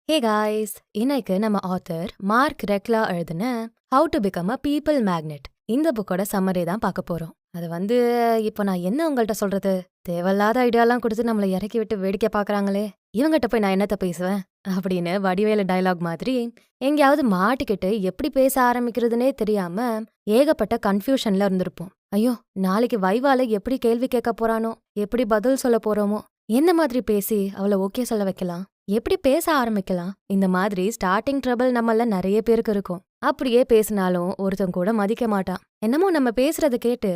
Hey guys, இன்னைக்கு நம்ம author mark ரெக்லா எழுதின how to become a people magnet இந்த புக்கோட சம்மரி தான் பார்க்க போறோம். அது இப்போ நான் என்ன உங்கள்கிட்ட சொல்றது, தேவையில்லாத ஐடியாலாம் கொடுத்து நம்மளை இறக்கி விட்டு வேடிக்கை பார்க்கறாங்களே, இவங்கிட்ட போய் நான் என்னத்த பேசுவேன் அப்படின்னு வடிவேலு டயலாக் மாதிரி எங்கேயாவது மாட்டிக்கிட்டு எப்படி பேச ஆரம்பிக்கிறதுனே தெரியாம ஏகப்பட்ட கன்ஃபியூஷன்ல இருந்திருப்போம். ஐயோ, நாளைக்கு வைவால எப்படி கேள்வி கேட்க போறானோ, எப்படி பதில் சொல்ல போறோமோ, எந்த மாதிரி பேசி அவளை ஓகே சொல்ல வைக்கலாம், எப்படி பேச ஆரம்பிக்கலாம், இந்த மாதிரி ஸ்டார்டிங் ட்ரபிள் நம்மள நிறைய பேருக்கு இருக்கும். அப்படியே பேசினாலும் ஒருத்தன் கூட மதிக்க மாட்டான். என்னமோ நம்ம பேசுறத கேட்டு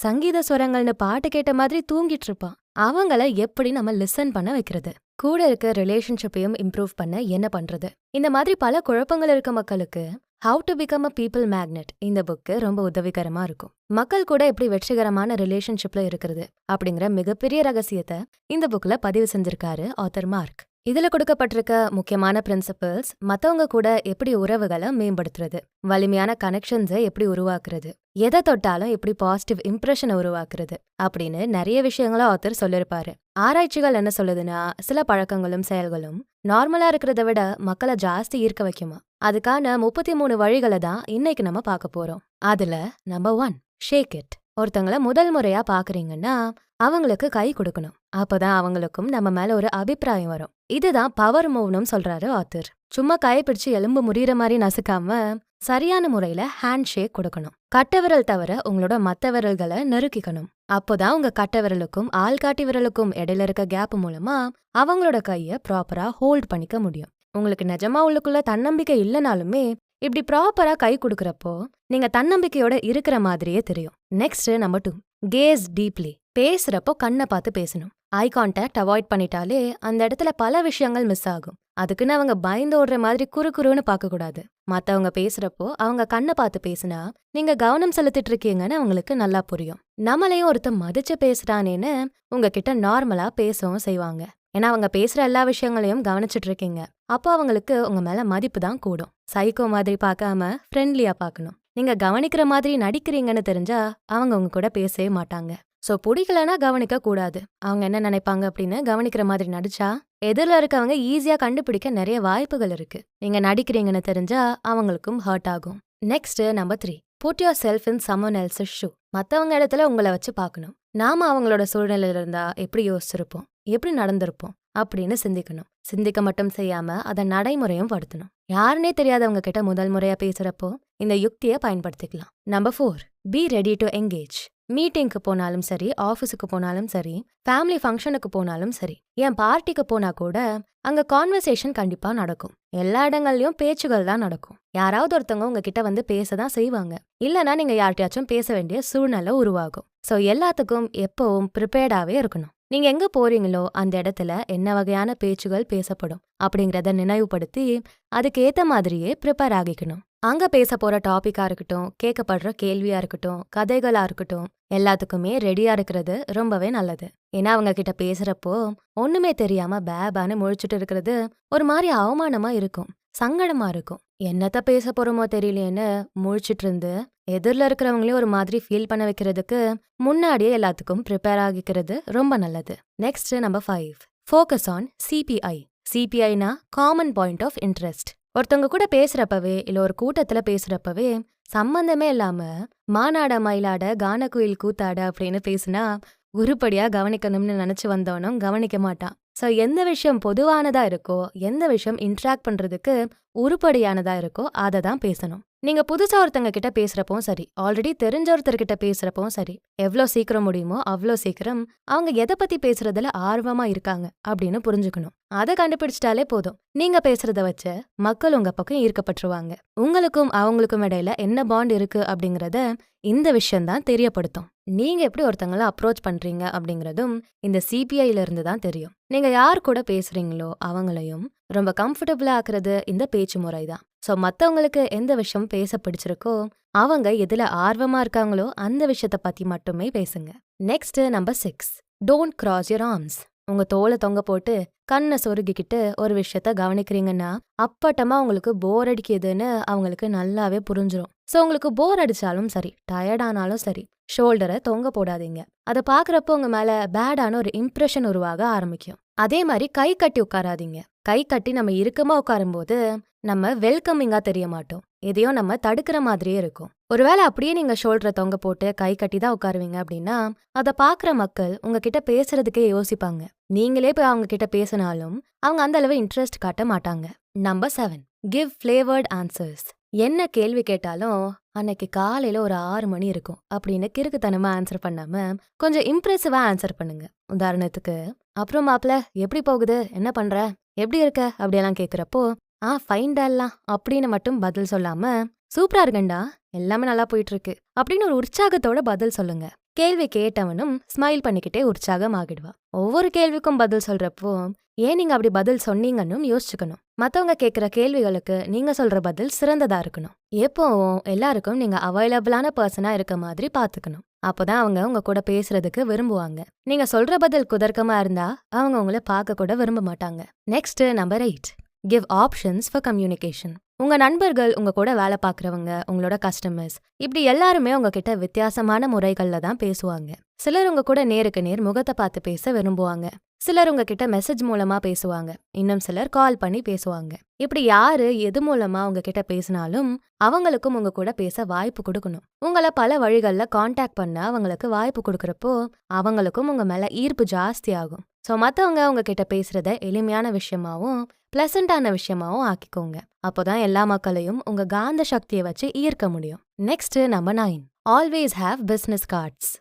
சங்கீத ஸ்வரங்கள்னு பாட்டு கேட்ட மாதிரி தூங்கிட்டு இருப்பான். அவங்கள எப்படி நம்ம லிசன் பண்ண வைக்கிறது, கூட இருக்க ரிலேஷன்ஷிப்பையும் இம்ப்ரூவ் பண்ண என்ன பண்றது, இந்த மாதிரி பல குழப்பங்கள் இருக்க மக்களுக்கு how to become a people magnet இந்த புக்கு ரொம்ப உதவிகரமா இருக்கும். மக்கள் கூட எப்படி வெற்றிகரமான ரிலேஷன்ஷிப்ல இருக்கிறது அப்படிங்கிற மிகப்பெரிய ரகசியத்தை இந்த புக்ல பதிவு செஞ்சிருக்காரு ஆத்தர் மார்க். இதுல கொடுக்கப்பட்டிருக்க முக்கியமான பிரின்சிபல்ஸ் மத்தவங்க கூட எப்படி உறவுகளை மேம்படுத்துறது, வலிமையான கனெக்ஷன்ஸை எப்படி உருவாக்குறது, எதை தொட்டாலும் எப்படி பாசிட்டிவ் இம்ப்ரெஷனை உருவாக்குறது அப்படின்னு நிறைய விஷயங்கள ஆத்தர் சொல்லிருப்பாரு. ஆராய்ச்சிகள் என்ன சொல்லுதுன்னா, சில பழக்கங்களும் செயல்களும் நார்மலா இருக்கிறத விட மக்களை ஜாஸ்தி ஈர்க்க வைக்குமா. அதுக்கான 33 வழிகளை தான் இன்னைக்கு நம்ம பார்க்க போறோம். அதுல நம்பர் 1, ஷேக் இட். ஒருத்தங்கள முதல் முறையா பாக்குறீங்கன்னா அவங்களுக்கு கை கொடுக்கணும். அப்பதான் அவங்களுக்கும் நம்ம மேல ஒரு அபிப்பிராயம் வரும். இதுதான் பவர் மூவ்னு சொல்றாரு ஆத்தர். சும்மா கை பிடிச்சு எலும்பு முறிகிற மாதிரி நசுக்காம சரியான முறையில ஹேண்ட் ஷேக் கொடுக்கணும். கட்ட விரல் தவிர உங்களோட மத்த விரல்களை நெருக்கிக்கணும். அப்போதான் உங்க கட்ட விரலுக்கும் ஆள்காட்டி விரலுக்கும் இடையில இருக்க கேப் மூலமா அவங்களோட கைய ப்ராப்பரா ஹோல்ட் பண்ணிக்க முடியும். உங்களுக்கு நிஜமா உள்ளுக்குள்ள தன்னம்பிக்கை இல்லைனாலுமே இப்படி ப்ராப்பரா கை கொடுக்கறப்போ நீங்க தன்னம்பிக்கையோட இருக்கிற மாதிரியே தெரியும். Next number 2, gaze deeply. பேசுறப்போ கண்ணை பார்த்து பேசணும். ஐ கான்டாக்ட் அவாய்ட் பண்ணிட்டாலே அந்த இடத்துல பல விஷயங்கள் மிஸ் ஆகும். அதுக்குன்னு அவங்க பயந்து ஓடுற மாதிரி குறுன்னு பார்க்க கூடாது. மத்தவங்க பேசுறப்போ அவங்க கண்ணை பார்த்து பேசினா நீங்க கவனம் செலுத்திட்டு இருக்கீங்கன்னு அவங்களுக்கு நல்லா புரியும். நம்மளையும் ஒருத்தன் மதிச்சு பேசுறானேன்னு உங்ககிட்ட நார்மலா பேசவும் செய்வாங்க. ஏன்னா அவங்க பேசுற எல்லா விஷயங்களையும் கவனிச்சுட்டு இருக்கீங்க. அப்போ அவங்களுக்கு உங்க மேல மதிப்பு தான் கூடும். சைக்கோ மாதிரி பார்க்காம ஃப்ரெண்ட்லியா பார்க்கணும். நீங்க கவனிக்கிற மாதிரி நடிக்கிறீங்கன்னு தெரிஞ்சா அவங்க உங்க கூட பேசவே மாட்டாங்க. சோ பிடிக்கலனா கவனிக்க கூடாது. அவங்க என்ன நினைப்பாங்க அப்படின்னு கவனிக்கிற மாதிரி நடிச்சா எதிரில் இருக்கவங்க ஈஸியா கண்டுபிடிக்க நிறைய வாய்ப்புகள் இருக்கு. நீங்க நடிக்கிறீங்கன்னு தெரிஞ்சா அவங்களுக்கும் ஹர்ட் ஆகும். Next number 3, put yourself in someone else's shoe. மத்தவங்க இடத்துல உங்களை வச்சு பார்க்கணும். நாம அவங்களோட சூழ்நிலையில இருந்தா எப்படி யோசிச்சிருப்போம், எப்படி நடந்திருப்போம் அப்படின்னு சிந்திக்கணும். சிந்திக்க மட்டும் செய்யாம அதை நடைமுறையும் படுத்தணும். யாருன்னே தெரியாதவங்க கிட்ட முதல் முறையா பேசுறப்போ இந்த யுக்தியை பயன்படுத்திக்கலாம். Number 4, be ready to engage. மீட்டிங்க்கு போனாலும் சரி, ஆஃபீஸுக்கு போனாலும் சரி, ஃபேமிலி ஃபங்க்ஷனுக்கு போனாலும் சரி, என் பார்ட்டிக்கு போனா கூட அங்க கான்வர்சேஷன் கண்டிப்பா நடக்கும். எல்லா இடங்கள்லயும் பேச்சுகள் தான் நடக்கும். யாராவது ஒருத்தவங்க உங்ககிட்ட வந்து பேசதான் செய்வாங்க. இல்லனா நீங்க யார்கிட்டயாச்சும் பேச வேண்டிய சூழ்நிலை உருவாகும். சோ எல்லாத்துக்கும் எப்பவும் ப்ரிப்பேர்டாவே இருக்கணும். நீங்க எங்க போறீங்களோ அந்த இடத்துல என்ன வகையான பேச்சுகள் பேசப்படும் அப்படிங்கறத நினைவுபடுத்தி அதுக்கு ஏத்த மாதிரியே ப்ரிப்பேர் ஆகிக்கணும். அங்க பேச போற டாபிக்கா இருக்கட்டும், கேட்கப்படுற கேள்வியா இருக்கட்டும், கதைகளா இருக்கட்டும், எல்லாத்துக்குமே ரெடியா இருக்கிறது ரொம்பவே நல்லது. ஏன்னா அவங்க கிட்ட பேசுறப்போ ஒண்ணுமே தெரியாம பேபான்னு முழிச்சுட்டு இருக்கிறது ஒரு மாதிரி அவமானமா இருக்கும், சங்கடமா இருக்கும். என்னத்த பேச போறோமோ தெரியலேன்னு முழிச்சிட்டு இருந்து எதிரில் இருக்கிறவங்களையும் ஒரு மாதிரி ஃபீல் பண்ண வைக்கிறதுக்கு முன்னாடியே எல்லாத்துக்கும் ப்ரிப்பேர் ஆகிக்கிறது ரொம்ப நல்லது. Next number 5, focus on CPI. சிபிஐனா காமன் பாயிண்ட் ஆஃப் இன்ட்ரெஸ்ட். ஒருத்தவங்க கூட பேசுறப்பவே இல்ல ஒரு கூட்டத்துல பேசுறப்பவே சம்பந்தமே இல்லாம மானாட மயிலாட கானக்குயில் கூத்தாட அப்படின்னு பேசுனா உருப்படியா கவனிக்கணும்னு நினைச்சு வந்தவனும் கவனிக்க மாட்டான். சோ எந்த விஷயம் பொதுவானதா இருக்கோ, எந்த விஷயம் இன்ட்ராக்ட் பண்றதுக்கு உருப்படியானதா இருக்கோ அதை தான் பேசணும். நீங்க புதுசா ஒருத்தங்க கிட்ட பேசுறப்போ சரி, ஆல்ரெடி தெரிஞ்ச ஒருத்தர்கிட்ட பேசுறப்போ சரி, எவ்வளோ சீக்கிரம் முடியுமோ அவ்வளோ சீக்கிரம் அவங்க எதை பத்தி பேசுறதுல ஆர்வமா இருக்காங்க அப்படின்னு புரிஞ்சுக்கணும். அதை கண்டுபிடிச்சிட்டாலே போதும். நீங்க பேசுறத வச்சு மக்கள் உங்க பக்கம் ஈர்க்கப்பட்டுருவாங்க. உங்களுக்கும் அவங்களுக்கும் இடையில என்ன பாண்ட் இருக்கு அப்படிங்கறத இந்த விஷயம்தான் தெரியப்படுத்தும். நீங்க எப்படி ஒருத்தங்களை அப்ரோச் பண்றீங்க அப்படிங்கறதும் இந்த சிபிஐல இருந்து தான் தெரியும். நீங்க யார் கூட பேசுறீங்களோ அவங்களையும் ரொம்ப கம்ஃபர்டபுளா ஆக்குறது இந்த பேச்சு முறை தான். சோ மத்தவங்களுக்கு எந்த விஷயம் பேச பிடிச்சிருக்கோ, அவங்க எதுல ஆர்வமா இருக்காங்களோ அந்த விஷயத்த பத்தி மட்டுமே பேசுங்க. Next number 6, don't cross your arms. உங்க தோலை தொங்க போட்டு கண்ணை சொருகிக்கிட்டு ஒரு விஷயத்த கவனிக்கிறீங்கன்னா அப்பட்டமா உங்களுக்கு போர் அடிக்குதுன்னு அவங்களுக்கு நல்லாவே புரிஞ்சிடும். சோ உங்களுக்கு போர் அடிச்சாலும் சரி, டயர்டானாலும் சரி, ஷோல்டரை தொங்க போடாதீங்க. அதை பாக்குறப்போ உங்க மேல பேடான ஒரு இம்ப்ரெஷன் உருவாக ஆரம்பிக்கும். அதே மாதிரி கை கட்டி உட்காராதீங்க. கை கட்டி நம்ம இறுக்கமா உட்காரும்போது நம்ம வெல்கமிங்கா தெரிய மாட்டோம். எதையோ நம்ம தடுக்கிற மாதிரியே இருக்கும். ஒருவேளை அப்படியே நீங்க ஷோல்டரை தொங்க போட்டு கை கட்டி தான் உட்காருவீங்க அப்படின்னா அதை பாக்குற மக்கள் உங்ககிட்ட பேசுறதுக்கே யோசிப்பாங்க. நீங்களே போய் அவங்க கிட்ட பேசினாலும் அவங்க அந்த அளவு இன்ட்ரெஸ்ட் காட்ட மாட்டாங்க. Number 7, give flavoured answers. என்ன கேள்வி கேட்டாலும் அன்னைக்கு காலையில ஒரு 6 மணி இருக்கும் அப்படின்னு கிறுக்குத்தனமா ஆன்சர் பண்ணாம கொஞ்சம் இம்ப்ரெசிவா ஆன்சர் பண்ணுங்க. உதாரணத்துக்கு, அப்புறம் மாப்ள எப்படி போகுது, என்ன பண்ற, எப்படி இருக்க அப்படியெல்லாம் கேக்குறப்போ ஃபைன் டால்லாம் அப்படின்னு மட்டும் பதில் சொல்லாம சூப்பரா இருக்கண்டா, எல்லாமே நல்லா போயிட்டு இருக்கு அப்படின்னு ஒரு உற்சாகத்தோட பதில் சொல்லுங்க. கேள்வி கேட்டவனும் ஸ்மைல் பண்ணிக்கிட்டே உற்சாகமாகிடுவான். ஒவ்வொரு கேள்விக்கும் பதில் சொல்றப்போ ஏன் நீங்க அப்படி பதில் சொன்னீங்கன்னு யோசிச்சுக்கணும். மத்தவங்க கேட்கிற கேள்விகளுக்கு நீங்க சொல்ற பதில் சிறந்ததா இருக்கணும். எப்போவும் எல்லாருக்கும் நீங்க அவைலபிளான பர்சனா இருக்க மாதிரி பாத்துக்கணும். அப்போதான் அவங்க உங்க கூட பேசுறதுக்கு விரும்புவாங்க. நீங்க சொல்ற பதில் குதர்க்கமா இருந்தா அவங்க உங்களை பார்க்க கூட விரும்ப மாட்டாங்க. Next number 8, give options for communication. உங்க நண்பர்கள், உங்க கூட வேலை பார்க்குறவங்க, உங்களோட கஸ்டமர்ஸ், இப்படி எல்லாருமே உங்ககிட்ட வித்தியாசமான முறைகள்ல தான் பேசுவாங்க. சிலர் உங்க கூட நேருக்கு நேர் முகத்தை பார்த்து பேச விரும்புவாங்க. சிலர் உங்ககிட்ட மெசேஜ் மூலமா பேசுவாங்க. இன்னும் சிலர் கால் பண்ணி பேசுவாங்க. இப்படி யாரு எது மூலமா உங்ககிட்ட பேசினாலும் அவங்களுக்கும் உங்க கூட பேச வாய்ப்பு கொடுக்கணும். உங்களை பல வழிகள்ல கான்டாக்ட் பண்ண அவங்களுக்கு வாய்ப்பு கொடுக்கறப்போ அவங்களுக்கும் உங்க மேல ஈர்ப்பு ஜாஸ்தி ஆகும். ஸோ மற்றவங்க உங்ககிட்ட பேசுறத எளிமையான விஷயமாவும் பிளசண்டான விஷயமாவும் ஆக்கிக்கோங்க. அப்போதான் எல்லா மக்களையும் உங்க காந்த சக்தியை வச்சு ஈர்க்க முடியும். Next number 9, always have business cards.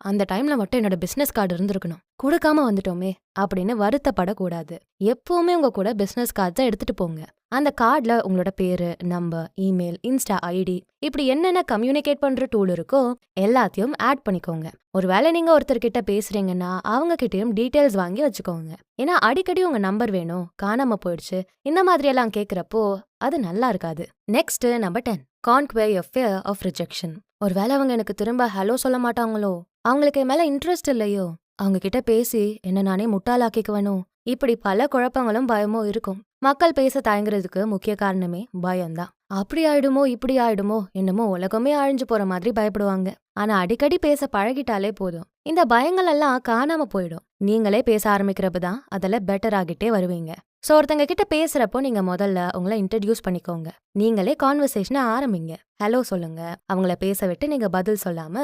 அந்த டைம்ல மட்டும் என்னோட பிசினஸ் கார்டு இருந்திருக்கணும், கொடுக்காம வந்துட்டோமே அப்படின்னு வருத்தப்படக்கூடாது. எப்பவுமே உங்க கூட பிசினஸ் கார்ட்ஸை எடுத்துட்டு போங்க. அந்த கார்டுல உங்களோட பேரு, நம்பர், இமெயில், இன்ஸ்டா ஐடி, இப்படி என்னென்ன கம்யூனிகேட் பண்ற டூல் இருக்கோ எல்லாத்தையும் ஆட் பண்ணிக்கோங்க. ஒருவேளை நீங்க ஒருத்தர்கிட்ட பேசுறீங்கன்னா அவங்க கிட்டயும் டீடைல்ஸ் வாங்கி வச்சுக்கோங்க. ஏன்னா அடிக்கடி உங்க நம்பர் வேணும், காணாம போயிடுச்சு, இந்த மாதிரி எல்லாம் கேக்குறப்போ அது நல்லா இருக்காது. Next number 10, conquer your fear of rejection. ஒருவேளை அவங்க எனக்கு திரும்ப ஹலோ சொல்ல மாட்டாங்களோ, அவங்களுக்கு என் மேல இன்ட்ரெஸ்ட் இல்லையோ, அவங்க கிட்ட பேசி என்ன நானே முட்டாளாக்கிக்குவனோ, இப்படி பல குழப்பங்களும் பயமும் இருக்கும். மக்கள் பேச தயங்குறதுக்கு முக்கிய காரணமே பயம்தான். அப்படி ஆயிடுமோ இப்படி ஆயிடுமோ என்னமோ உலகமே அழிஞ்சு போற மாதிரி பயப்படுவாங்க. ஆனா அடிக்கடி பேச பழகிட்டாலே போதும், இந்த பயங்கள் எல்லாம் காணாம போயிடும். நீங்களே பேச ஆரம்பிக்கிறப்பதான் அதில் பெட்டர் ஆகிட்டே வருவீங்க. ஸோ ஒருத்தங்க கிட்ட பேசுறப்போ நீங்க முதல்ல உங்களை இன்ட்ரடியூஸ் பண்ணிக்கோங்க. நீங்களே கான்வர்சேஷனை ஆரம்பிங்க. ஹலோ சொல்லுங்க. அவங்கள பேச விட்டு நீங்க பதில் சொல்லாம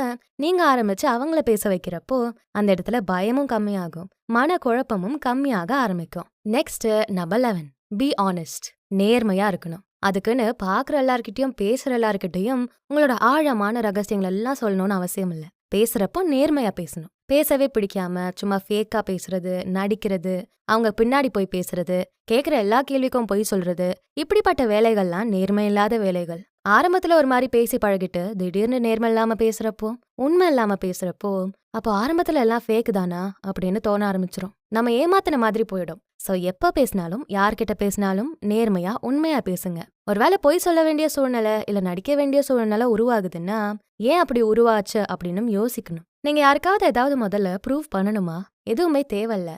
நீங்க ஆரம்பிச்சு அவங்கள பேச வைக்கிறப்போ அந்த இடத்துல பயமும் கம்மியாகும், மன குழப்பமும் கம்மியாக ஆரம்பிக்கும். Next number 11, be honest. நேர்மையா இருக்கணும். அதுக்குன்னு பாக்குற எல்லார்கிட்டயும் பேசுற எல்லார்கிட்டயும் உங்களோட ஆழமான ரகசியங்கள் எல்லாம் சொல்லணும்னு அவசியம் இல்லை. பேசுறப்போ நேர்மையா பேசணும். பேசவே பிடிக்காம சும்மா ஃபேக்கா பேசுறது, நடிக்கிறது, அவங்க பின்னாடி போய் பேசுறது, கேட்குற எல்லா கேள்விக்கும் பொய் சொல்றது, இப்படிப்பட்ட வேலைகள்லாம் நேர்மை இல்லாத வேலைகள். ஆரம்பத்துல ஒரு மாதிரி பேசி பழகிட்டு திடீர்னு நேர்மை இல்லாம பேசுறப்போ, உண்மை இல்லாம பேசுறப்போ அப்போ ஆரம்பத்துல எல்லாம் ஃபேக் தானா அப்படின்னு தோண ஆரம்பிச்சிரும். நம்ம ஏமாத்தின மாதிரி போயிடும். ஸோ எப்ப பேசினாலும் யார்கிட்ட பேசினாலும் நேர்மையா உண்மையா பேசுங்க. ஒருவேளை பொய் சொல்ல வேண்டிய சூழ்நிலை இல்ல நடிக்க வேண்டிய சூழ்நிலை உருவாகுதுன்னா ஏன் அப்படி உருவாச்சு அப்படின்னு யோசிக்கணும். நீங்க யாருக்காவது ஏதாவது முதல்ல ப்ரூவ் பண்ணணுமா? எதுவுமே தேவையில்ல.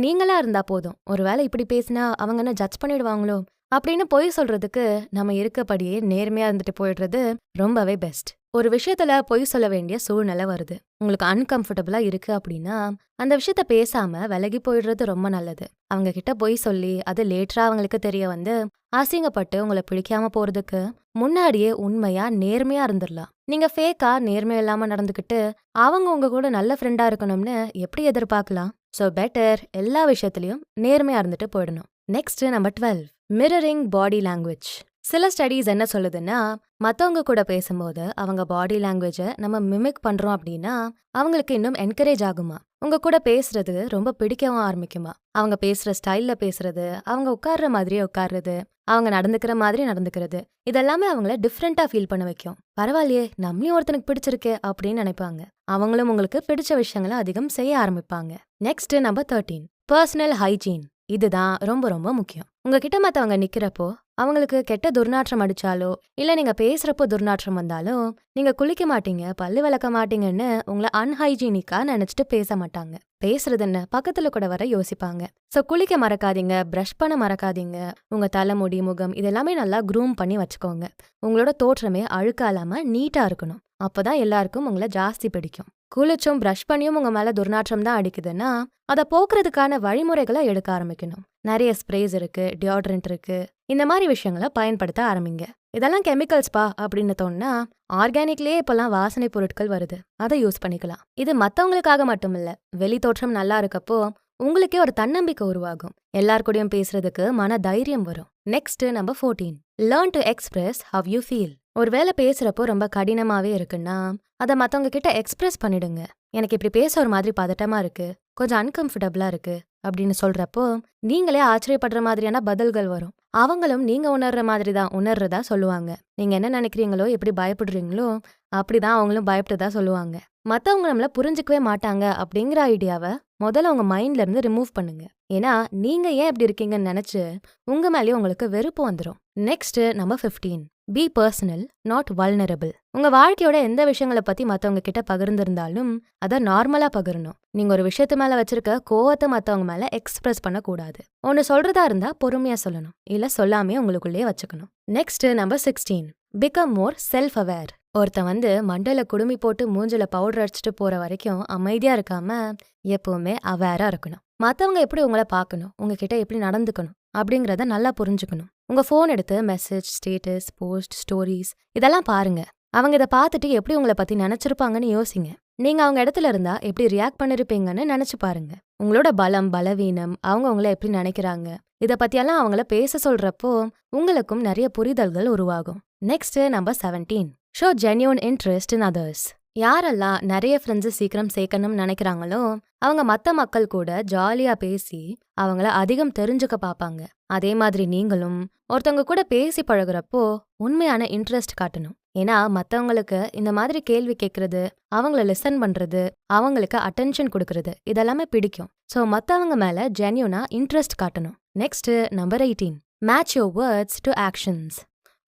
நீங்களா இருந்தா போதும். ஒருவேளை இப்படி பேசினா அவங்க என்ன ஜட்ஜ் பண்ணிடுவாங்களோ அப்படின்னு பொய் சொல்றதுக்கு நம்ம இருக்கப்படியே நேர்மையா இருந்துட்டு போயிடுறது ரொம்பவே பெஸ்ட். ஒரு விஷயத்துல பொய் சொல்ல வேண்டிய சூழ்நிலை வருது, உங்களுக்கு அன்கம்ஃபர்டபுளா இருக்கு அப்படின்னா அந்த விஷயத்த பேசாம விலகி போயிடுறது ரொம்ப நல்லது. அவங்க கிட்ட பொய் சொல்லி அது லேட்டரா அவங்களுக்கு தெரிய வந்து அசிங்கப்பட்டு உங்களை பிடிக்காம போறதுக்கு முன்னாடியே உண்மையா நேர்மையா இருந்துடலாம். நீங்க ஃபேக்கா நேர்மை இல்லாம நடந்துக்கிட்டு அவங்க உங்க கூட நல்ல ஃப்ரெண்டா இருக்கணும்னு எப்படி எதிர்பார்க்கலாம்? ஸோ பெட்டர் எல்லா விஷயத்திலயும் நேர்மையா இருந்துட்டு போயிடணும். Next number 12, mirroring body language. சில ஸ்டடீஸ் என்ன சொல்லுதுன்னா மற்றவங்க கூட பேசும்போது அவங்க பாடி லாங்குவேஜை நம்ம மிமிக் பண்றோம் அப்படின்னா அவங்களுக்கு இன்னும் என்கரேஜ் ஆகுமா, உங்க கூட பேசுறது ரொம்ப பிடிக்கவும் ஆரம்பிக்குமா. அவங்க பேசுற ஸ்டைல்ல பேசுறது, அவங்க உட்கார்ற மாதிரியே உட்கார்றது, அவங்க நடந்துக்கிற மாதிரி நடந்துக்கிறது, இதெல்லாமே அவங்கள டிஃப்ரெண்டா ஃபீல் பண்ண வைக்கும். பரவாயில்லையே, நம்மளையும் ஒருத்தனுக்கு பிடிச்சிருக்கே அப்படின்னு நினைப்பாங்க. அவங்களும் உங்களுக்கு பிடிச்ச விஷயங்களை அதிகம் செய்ய ஆரம்பிப்பாங்க. Next number 13, personal hygiene. இதுதான் ரொம்ப ரொம்ப முக்கியம். உங்ககிட்ட மத்தவங்க நிக்கிறப்போ அவங்களுக்கு கெட்ட துர்நாற்றம் அடிச்சாலோ இல்ல நீங்க பேசுறப்போ துர்நாற்றம் வந்தாலோ நீங்க குளிக்க மாட்டீங்க, பல்லு விளக்க மாட்டீங்கன்னு உங்களை அன்ஹைஜீனிக்கா நினைச்சிட்டு பேச மாட்டாங்க. பேசுறது என்ன பக்கத்துல கூட வர யோசிப்பாங்க. சோ குளிக்க மறக்காதீங்க, பிரஷ் பண்ண மறக்காதீங்க. உங்க தலைமுடி, முகம் இதெல்லாமே நல்லா க்ரூம் பண்ணி வச்சுக்கோங்க. உங்களோட தோற்றமே அழுக்காலாம நீட்டா இருக்கணும். அப்பதான் எல்லாருக்கும் உங்களை ஜாஸ்தி பிடிக்கும். குளிச்சும் ப்ரஷ் பண்ணியும் உங்க மேல துர்நாற்றம் தான் அடிக்குதுன்னா அதை போக்குறதுக்கான வழிமுறைகளை எடுக்க ஆரம்பிக்கணும். நிறைய ஸ்ப்ரேஸ் இருக்கு, டியோட்ரண்ட் இருக்கு, இந்த மாதிரி விஷயங்களை பயன்படுத்த ஆரம்பிங்க. இதெல்லாம் கெமிக்கல்ஸ்பா அப்படின்னு தோணுனா ஆர்கானிக்லயே இப்பெல்லாம் வாசனை பொருட்கள் வருது, அதை யூஸ் பண்ணிக்கலாம். இது மத்தவங்களுக்காக மட்டும் இல்ல, வெளி தோற்றம் நல்லா இருக்கப்போ உங்களுக்கே ஒரு தன்னம்பிக்கை உருவாகும். எல்லார் கூடயும் பேசுறதுக்கு மன தைரியம் வரும். Next number 14, learn to express how you feel. ஒருவேளை பேசுறப்போ ரொம்ப கடினமாவே இருக்குன்னா அதை மத்தவங்க கிட்ட எக்ஸ்பிரஸ் பண்ணிடுங்க. எனக்கு இப்படி பேச ஒரு மாதிரி பதட்டமா இருக்கு, கொஞ்சம் அன்கம்ஃபர்டபுளா இருக்கு அப்படின்னு சொல்றப்போ நீங்களே ஆச்சரியப்படுற மாதிரியான பதில்கள் வரும். அவங்களும் நீங்க உணர்ற மாதிரி தான் உணர்றதா சொல்லுவாங்க. நீங்க என்ன நினைக்கிறீங்களோ, எப்படி பயப்படுறீங்களோ அப்படிதான் அவங்களும் பயப்படுறதா சொல்லுவாங்க. மத்தவங்க நம்மள புரிஞ்சுக்கவே மாட்டாங்க அப்படிங்கிற ஐடியாவை முதல்ல உங்க மைண்ட்ல இருந்து ரிமூவ் பண்ணுங்க. ஏன்னா நீங்க ஏன் இப்படி இருக்கீங்கன்னு நினைச்சு உங்க மேலேயே உங்களுக்கு வெறுப்பு வந்துடும். Next number 15, be personal not vulnerable. உங்க வாழ்க்கையோட எந்த விஷயங்களை பத்தி மத்தவங்க கிட்ட பகிர்ந்திருந்தாலும் அதை நார்மலா பகிரணும். நீங்க ஒரு விஷயத்து மேல வச்சிருக்க கோவத்தை மத்தவங்க மேல எக்ஸ்பிரஸ் பண்ண கூடாது. ஒன்னு சொல்றதா இருந்தா பொறுமையா சொல்லணும், இல்ல சொல்லாமே உங்களுக்குள்ளேயே வச்சுக்கணும். Next number 16, become more self aware. ஒருத்தன் மண்டல குடுமி போட்டு மூஞ்சில பவுடர் அடிச்சுட்டு போற வரைக்கும் அமைதியா இருக்காம எப்பவுமே அவேரா இருக்கணும். மத்தவங்க எப்படி உங்களை பார்க்கணும், உங்ககிட்ட எப்படி நடந்துக்கணும் அப்படிங்கறத நல்லா புரிஞ்சுக்கணும். உங்க போன் எடுத்து மெசேஜ், ஸ்டேட்டஸ், போஸ்ட், ஸ்டோரிஸ் இதெல்லாம் பாருங்க. அவங்க இதை பார்த்துட்டு எப்படி உங்களை பத்தி நினைச்சிருப்பாங்கன்னு யோசிங்க. நீங்க அவங்க இடத்துல இருந்தா எப்படி ரியாக்ட் பண்ணிருப்பீங்கன்னு நினைச்சு பாருங்க. உங்களோட பலம், பலவீனம், அவங்க உங்களை எப்படி நினைக்கிறாங்க, இதை பத்தியெல்லாம் அவங்கள பேச சொல்றப்போ உங்களுக்கும் நிறைய புரிதல்கள் உருவாகும். Next number 17, show genuine interest in others. யாரெல்லாம் நிறைய ஃப்ரெண்ட்ஸை சீக்கிரம் சேர்க்கணும்னு நினைக்கிறாங்களோ அவங்க மத்த மக்கள் கூட ஜாலியா பேசி அவங்கள அதிகம் தெரிஞ்சுக்க பார்ப்பாங்க. அதே மாதிரி நீங்களும் ஒருத்தவங்க கூட பேசி பழகுறப்போ உண்மையான இன்ட்ரெஸ்ட் காட்டணும். ஏன்னா மத்தவங்களுக்கு இந்த மாதிரி கேள்வி கேட்கறது, அவங்கள லிசன் பண்றது, அவங்களுக்கு அட்டென்ஷன் கொடுக்கறது இதெல்லாமே பிடிக்கும். ஸோ மத்தவங்க மேல ஜென்யூனா இன்ட்ரெஸ்ட் காட்டணும். Next number 18, match your words to actions.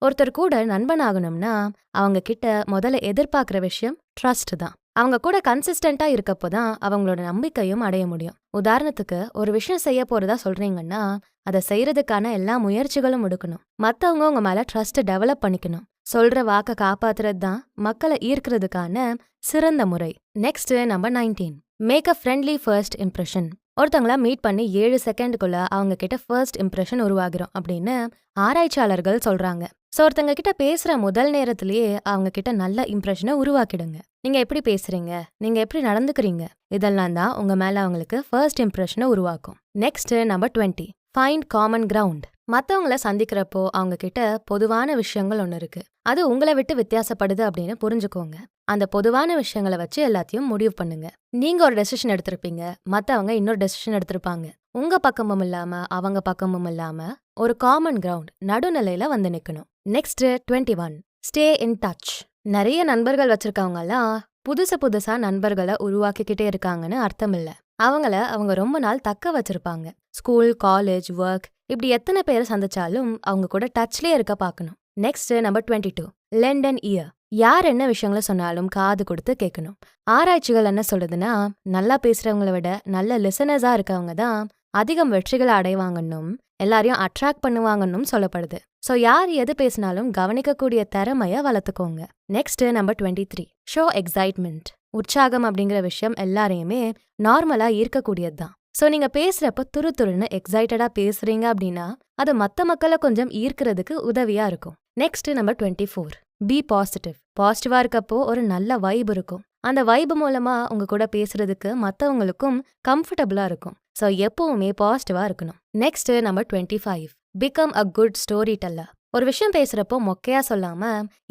ஒருத்தர் கூட நண்பன் ஆகணும்னா அவங்க கிட்ட முதல்ல எதிர்பார்க்குற விஷயம் ட்ரஸ்ட் தான். அவங்க கூட கன்சிஸ்டண்டா இருக்கப்போ தான் அவங்களோட நம்பிக்கையும் அடைய முடியும். உதாரணத்துக்கு ஒரு விஷயம் செய்ய போறதா சொல்றீங்கன்னா அதை செய்யறதுக்கான எல்லா முயற்சிகளும் எடுக்கணும். மத்தவங்க உங்க மேல ட்ரஸ்ட் டெவலப் பண்ணிக்கணும். சொல்ற வாக்க காப்பாத்துறது தான் மக்களை ஈர்க்கிறதுக்கான சிறந்த முறை. Next number 19, make a friendly first impression. ஒருத்தங்கள மீட் பண்ணி 7 செகண்டுக்குள்ள அவங்க கிட்ட ஃபர்ஸ்ட் இம்ப்ரெஷன் உருவாகிறோம் அப்படின்னு ஆராய்ச்சியாளர்கள் சொல்றாங்க. ஸோ ஒருத்தங்க கிட்ட பேசுற முதல் நேரத்திலேயே அவங்க கிட்ட நல்ல இம்ப்ரெஷனை உருவாக்கிடுங்க. நீங்க எப்படி பேசுறீங்க, நீங்க எப்படி நடந்துக்கிறீங்க, இதெல்லாம் தான் உங்க மேல அவங்களுக்கு ஃபர்ஸ்ட் இம்ப்ரெஷனை உருவாக்கும். Next number 20, find common ground. மத்தவங்கள சந்திக்கிறப்போ அவங்க கிட்ட பொதுவான விஷயங்கள் ஒன்று இருக்கு, அது உங்களை விட்டு வித்தியாசப்படுது அப்படின்னு புரிஞ்சுக்கோங்க. அந்த பொதுவான விஷயங்களை வச்சு எல்லாத்தையும் முடிவு பண்ணுங்க. நீங்க ஒரு டெசிஷன் எடுத்திருப்பீங்க, மத்தவங்க இன்னொரு டெசிஷன் எடுத்திருப்பாங்க. உங்க பக்கமும் இல்லாம அவங்க பக்கமும் இல்லாம ஒரு காமன் கிரவுண்ட் நடுநிலையில வந்து நிக்கணும். Next 21, stay in touch. நிறைய நண்பர்கள் வச்சிருக்கவங்கலாம் புதுசா நண்பர்களை உருவாக்கிக்கிட்டே இருக்காங்கன்னு அர்த்தம் இல்ல. அவங்க ரொம்ப நாள் தக்க வச்சிருப்பாங்க. ஸ்கூல், காலேஜ், ஒர்க் இப்படி எத்தனை பேரை சந்திச்சாலும் அவங்க கூட டச்லயே இருக்க பார்க்கணும். Next number 22, lend an year. யார் என்ன விஷயங்கள சொன்னாலும் காது கொடுத்து கேட்கணும். ஆராய்ச்சிகள் என்ன சொல்லுதுன்னா நல்லா பேசுறவங்கள விட நல்ல லிசனர்ஸா இருக்கவங்க தான் அதிகம் வெற்றிகளை அடைவாங்கன்னும் எல்லாரையும் அட்ராக்ட் பண்ணுவாங்கன்னும் சொல்லப்படுது. ஸோ யார் எது பேசினாலும் கவனிக்கக்கூடிய திறமைய வளர்த்துக்கோங்க. Next number 23, show excitement. உற்சாகம் அப்படிங்கிற விஷயம் எல்லாரையுமே நார்மலா ஈர்க்கக்கூடியது தான். ஸோ நீங்க பேசுறப்ப துருன்னு எக்ஸைட்டடா பேசுறீங்க அப்படின்னா அது மத்த மக்களை கொஞ்சம் ஈர்க்கிறதுக்கு உதவியா இருக்கும். Next number 24, be positive. பாசிட்டிவா இருக்கப்போ ஒரு நல்ல வைப் இருக்கும். அந்த வைப் மூலமா உங்க கூட பேசுறதுக்கு மத்தவங்களுக்கும் கம்ஃபர்டபுளா இருக்கும். ஸோ எப்பவுமே பாசிட்டிவா இருக்கணும். Next number 25, become a good story teller. ஒரு விஷயம் பேசுறப்போ மொக்கையா சொல்லாம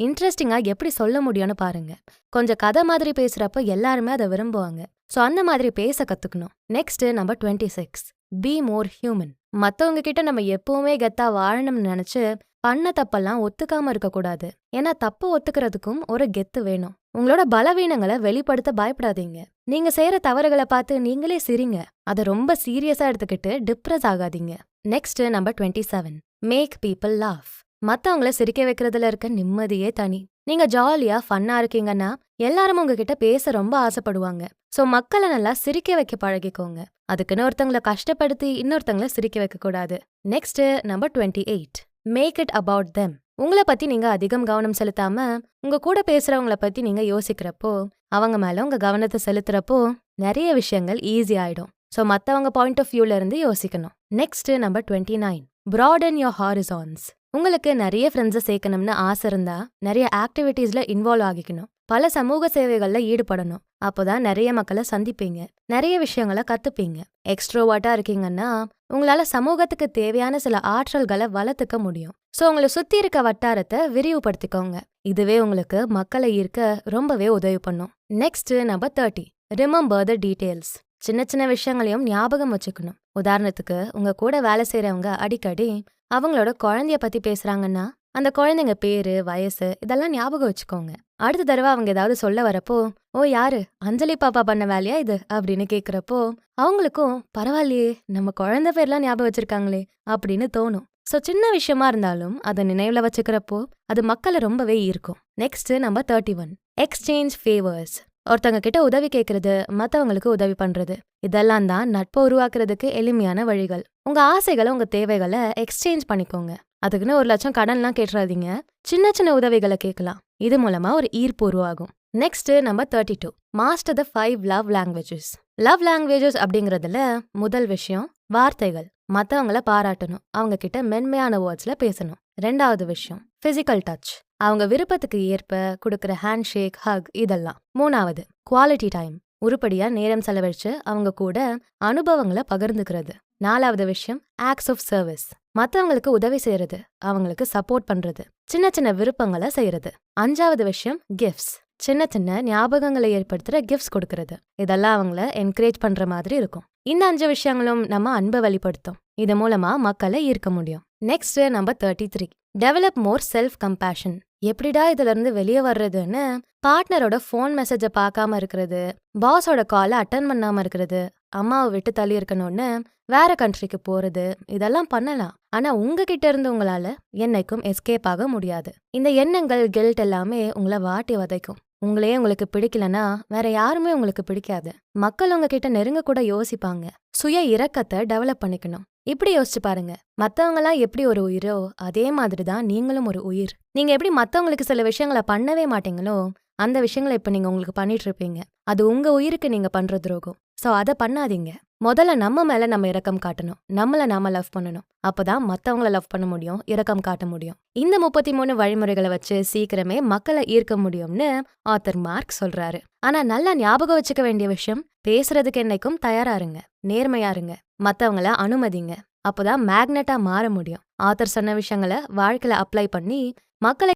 இன்ட்ரெஸ்டிங்கா எப்படி சொல்ல முடியும்னு பாருங்க. கொஞ்சம் கதை மாதிரி பேசுறப்போ எல்லாருமே அதை விரும்புவாங்க. ஸோ அந்த மாதிரி பேச கத்துக்கணும். Next number 26, be more human. மத்தவங்க கிட்ட நம்ம எப்பவுமே கெத்தா வாழணும்னு நினைச்சு பண்ண தப்பெல்லாம் ஒத்துக்காம இருக்கக்கூடாது. ஏன்னா தப்பு ஒத்துக்கிறதுக்கும் ஒரு கெத்து வேணும். உங்களோட பலவீனங்களை வெளிப்படுத்த பயப்படாதீங்க. நீங்க செய்யற தவறுகளை பார்த்து நீங்களே சிரிங்க. அதை ரொம்ப சீரியஸா எடுத்துக்கிட்டு டிப்ரெஸ் ஆகாதீங்க. Next number 27, make people laugh. மத்தவங்கள சிரிக்க வைக்கிறதுல இருக்க நிம்மதியே தனி. நீங்க ஜாலியா ஃபன்னா இருக்கீங்கன்னா எல்லாரும் உங்ககிட்ட பேச ரொம்ப ஆசைப்படுவாங்க. ஸோ மக்களை நல்லா சிரிக்க வைக்க பழகிக்கோங்க. அதுக்குன்னு ஒருத்தங்களை கஷ்டப்படுத்தி இன்னொருத்தங்களை சிரிக்க வைக்க கூடாது. Next number 28, make it about them. உங்களை பத்தி நீங்க அதிகம் கவனம் செலுத்தாம உங்க கூட பேசுறவங்கள பத்தி நீங்க யோசிக்கிறப்போ அவங்க மேல உங்க கவனத்தை செலுத்துறப்போ நிறைய விஷயங்கள் ஈஸி ஆயிடும். ஸோ மத்தவங்க பாயிண்ட் ஆஃப் வியூல இருந்து யோசிக்கணும். Next number 29, broaden your horizons. உங்களுக்கு நிறைய ஃப்ரெண்ட்ஸை சேர்க்கணும்னு ஆசை இருந்தா நிறைய ஆக்டிவிட்டீஸ்ல இன்வால்வ் ஆகிக்கணும். பல சமூக சேவைகள்ல ஈடுபடணும். அப்போதான் நிறைய மக்களை சந்திப்பீங்க, நிறைய விஷயங்களை கத்துப்பீங்க. எக்ஸ்ட்ரோவர்ட்டா இருக்கீங்கன்னா உங்களால சமூகத்துக்கு தேவையான சில ஆற்றல்களை வளர்த்துக்க முடியும். ஸோ உங்களை சுத்தி இருக்க வட்டாரத்தை விரிவுபடுத்திக்கோங்க. இதுவே உங்களுக்கு மக்களை ஈர்க்க ரொம்பவே உதவி பண்ணும். Next number 30, remember the details. சின்ன சின்ன விஷயங்களையும் ஞாபகம் வச்சுக்கணும். உதாரணத்துக்கு உங்க கூட வேலை செய்யறவங்க அடிக்கடி அவங்களோட குழந்தைய பத்தி பேசுறாங்கன்னா அந்த குழந்தைங்க பேரு, வயசு இதெல்லாம் ஞாபகம் வச்சுக்கோங்க. அடுத்த தடவை அவங்க ஏதாவது சொல்ல வரப்போ, ஓ யாரு, அஞ்சலி பாப்பா பண்ண வேலையா இது அப்படின்னு கேக்குறப்போ அவங்களுக்கும் பரவாயில்லையே நம்ம குழந்தை பேர்லாம் ஞாபகம் வச்சிருக்காங்களே அப்படின்னு தோணும். ஸோ சின்ன விஷயமா இருந்தாலும் அதை நினைவுல வச்சுக்கிறப்போ அது மக்களை ரொம்பவே ஈர்க்கும். Next number 31, exchange favours. ஒருத்தவங்க கிட்ட உதவி கேட்கறது, மத்தவங்களுக்கு உதவி பண்றது, இதெல்லாம் தான் நட்பை உருவாக்குறதுக்கு எளிமையான வழிகள். உங்க ஆசைகளை, உங்க தேவைகளை எக்ஸ்சேஞ்ச் பண்ணிக்கோங்க. அதுக்குன்னு 1,00,000 கடன்லாம் கேட்டுறாதீங்க. சின்ன சின்ன உதவிகளை கேட்கலாம். இது மூலமா ஒரு ஈர்ப்பு உருவாகும். நெக்ஸ்ட் நம்பர் 32, மாஸ்டர் த 5 லவ் லாங்குவேஜஸ். லவ் லாங்குவேஜஸ் அப்படிங்கறதுல முதல் விஷயம் வார்த்தைகள். மத்தவங்கள பாராட்டணும், அவங்க கிட்ட மென்மையான வேர்ட்ஸ்ல பேசணும். ரெண்டாவது விஷயம் பிசிக்கல் டச், அவங்க விருப்பத்துக்கு ஏற்ப கொடுக்குற ஹேண்ட் ஷேக், ஹக் இதெல்லாம். மூணாவது குவாலிட்டி டைம், உருப்படியா நேரம் செலவழிச்சு அவங்க கூட அனுபவங்களை பகிர்ந்துக்கிறது. நாலாவது விஷயம் ஆக்ட்ஸ் ஆஃப் சர்வீஸ், மத்தவங்களுக்கு உதவி செய்யறது, அவங்களுக்கு சப்போர்ட் பண்றது, சின்ன சின்ன விருப்பங்களை செய்யறது. அஞ்சாவது விஷயம் கிஃப்ட்ஸ், சின்ன சின்ன ஞாபகங்களை ஏற்படுத்துற கிஃப்ட்ஸ் கொடுக்கறது. இதெல்லாம் அவங்கள என்கரேஜ் பண்ற மாதிரி இருக்கும். இந்த 5 விஷயங்களும் நம்ம அன்பை வெளிப்படுத்தும். இது மூலமா மக்களை ஈர்க்க முடியும். நெக்ஸ்ட் நம்பர் 33, டெவலப் மோர் செல்ஃப் கம்பேஷன். எப்படிடா இதுல இருந்து வெளியே வர்றதுன்னு பார்ட்னரோட ஃபோன் மெசேஜை பார்க்காம இருக்கிறது, பாஸோட காலை அட்டன் பண்ணாம இருக்கிறது, அம்மாவை விட்டு தள்ளி இருக்கணும்னு வேற கண்ட்ரிக்கு போறது, இதெல்லாம் பண்ணலாம். ஆனா உங்ககிட்ட இருந்து உங்களால என்னைக்கும் எஸ்கேப் ஆக முடியாது. இந்த எண்ணங்கள், கில்ட் எல்லாமே உங்களை வாட்டி வதைக்கும். உங்களையே உங்களுக்கு பிடிக்கலனா வேற யாருமே உங்களுக்கு பிடிக்காது. மக்கள் உங்ககிட்ட நெருங்க கூட யோசிப்பாங்க. சுய இரக்கத்தை டெவலப் பண்ணிக்கணும். இப்படி யோசிச்சு பாருங்க, மத்தவங்கலாம் எப்படி ஒரு உயிரோ அதே மாதிரிதான் நீங்களும் ஒரு உயிர். நீங்க எப்படி மத்தவங்களுக்கு சில விஷயங்களை பண்ணவே மாட்டீங்களோ அந்த விஷயங்களை இப்ப நீங்க உங்களுக்கு பண்ணிட்டு இருப்பீங்க. அது உங்க உயிருக்கு நீங்க பண்ற துரோகம். சோ அதை பண்ணாதீங்க. முதல்ல நம்ம மேல நம்ம இரக்கம் காட்டணும், நம்மள நாம லவ் பண்ணணும். அப்பதான் மத்தவங்கள லவ் பண்ண முடியும், இரக்கம் காட்ட முடியும். இந்த 33 வழிமுறைகளை வச்சு சீக்கிரமே மக்களை ஈர்க்க முடியும்னு ஆத்தர் மார்க் சொல்றாரு. ஆனா நல்லா ஞாபகம் வச்சுக்க வேண்டிய விஷயம், பேசுறதுக்கு என்னைக்கும் தயாரா இருங்க, நேர்மையா இருங்க, மத்தவங்கள அனுமதிங்க. அப்போதான் மேக்னெட்டா மாற முடியும். ஆத்தர் சொன்ன விஷயங்களை வாழ்க்கையில அப்ளை பண்ணி மக்களை